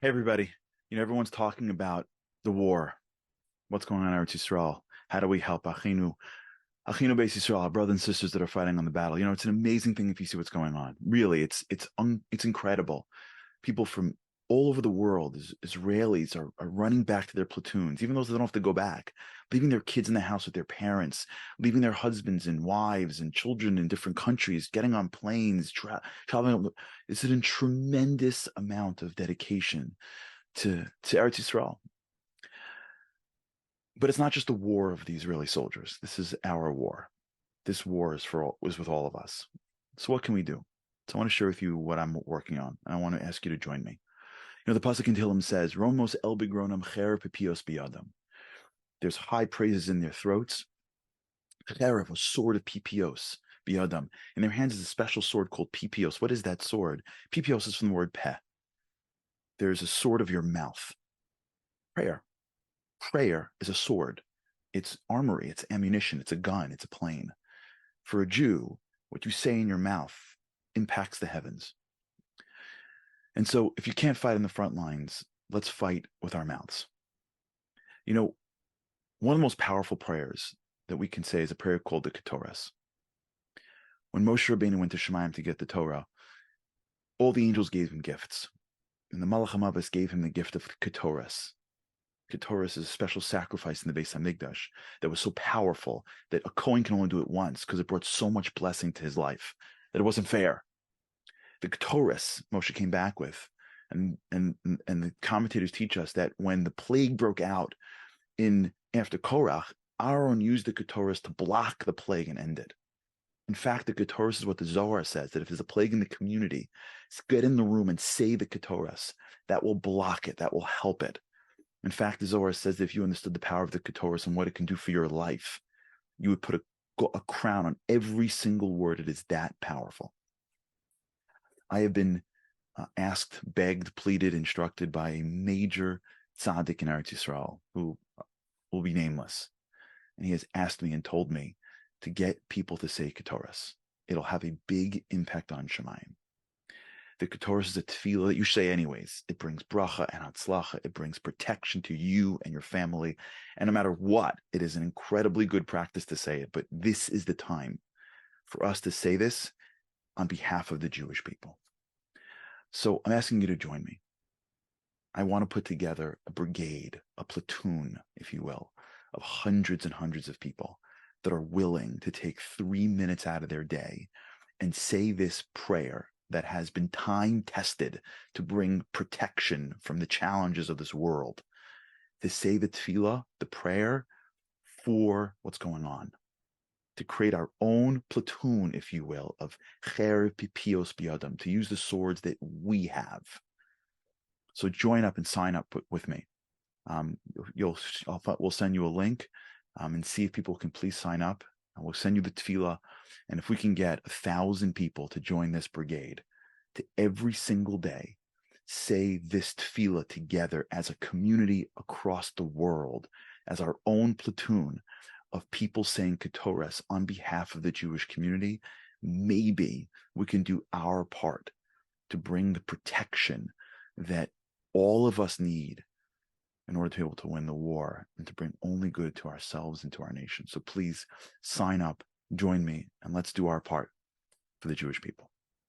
Hey everybody, everyone's talking about the war. What's going on in Eretz Yisrael? How do we help Achinu Beis Yisrael, our brothers and sisters that are fighting on the battle? It's an amazing thing if you see what's going on. Really, it's incredible. People from all over the world, Israelis are running back to their platoons, even those that don't have to go back, leaving their kids in the house with their parents, leaving their husbands and wives and children in different countries, getting on planes, traveling. It's a tremendous amount of dedication to Eretz Yisrael. But it's not just the war of the Israeli soldiers. This is our war. This war is with all of us. So what can we do? So I want to share with you what I'm working on, and I want to ask you to join me. The pasuk in Tehillim says, "Romos el bigronam cher pipios biyadam." There's high praises in their throats. Cherev, a sword of pipios biyadam. In their hands is a special sword called pipios. What is that sword? Pipios is from the word peh. There's a sword of your mouth. Prayer. Prayer is a sword. It's armory, it's ammunition, it's a gun, it's a plane. For a Jew, what you say in your mouth impacts the heavens. And so if you can't fight in the front lines, let's fight with our mouths. One of the most powerful prayers that we can say is a prayer called the Ketores. When Moshe Rabbeinu went to Shemayim to get the Torah, all the angels gave him gifts. And the Malach HaMavis gave him the gift of Ketores. Ketores is a special sacrifice in the Beis Hamikdash that was so powerful that a Kohen can only do it once because it brought so much blessing to his life that it wasn't fair. The Ketores Moshe came back with, and the commentators teach us that when the plague broke out after Korach, Aaron used the Ketores to block the plague and end it. In fact, the Ketores is what the Zohar says, that if there's a plague in the community, get in the room and say the Ketores. That will block it. That will help it. In fact, the Zohar says that if you understood the power of the Ketores and what it can do for your life, you would put a crown on every single word. It is that powerful. I have been asked, begged, pleaded, instructed by a major tzaddik in Eretz Yisrael who will be nameless. And he has asked me and told me to get people to say Ketores. It'll have a big impact on Shemayim. The Ketores is a tefillah that you say anyways. It brings bracha and hatzlacha. It brings protection to you and your family. And no matter what, it is an incredibly good practice to say it. But this is the time for us to say this on behalf of the Jewish people. So I'm asking you to join me. I want to put together a brigade, a platoon, if you will, of hundreds and hundreds of people that are willing to take 3 minutes out of their day and say this prayer that has been time tested to bring protection from the challenges of this world, to say the tefillah, the prayer for what's going on, to create our own platoon, if you will, of cher pipios biyadam, to use the swords that we have. So join up and sign up with me. We'll send you a link and see if people can please sign up. And we'll send you the tefillah. And if we can get 1,000 people to join this brigade, to every single day say this tefillah together as a community across the world, as our own platoon of people saying Ketores on behalf of the Jewish community, maybe we can do our part to bring the protection that all of us need in order to be able to win the war and to bring only good to ourselves and to our nation. So please sign up, join me, and let's do our part for the Jewish people.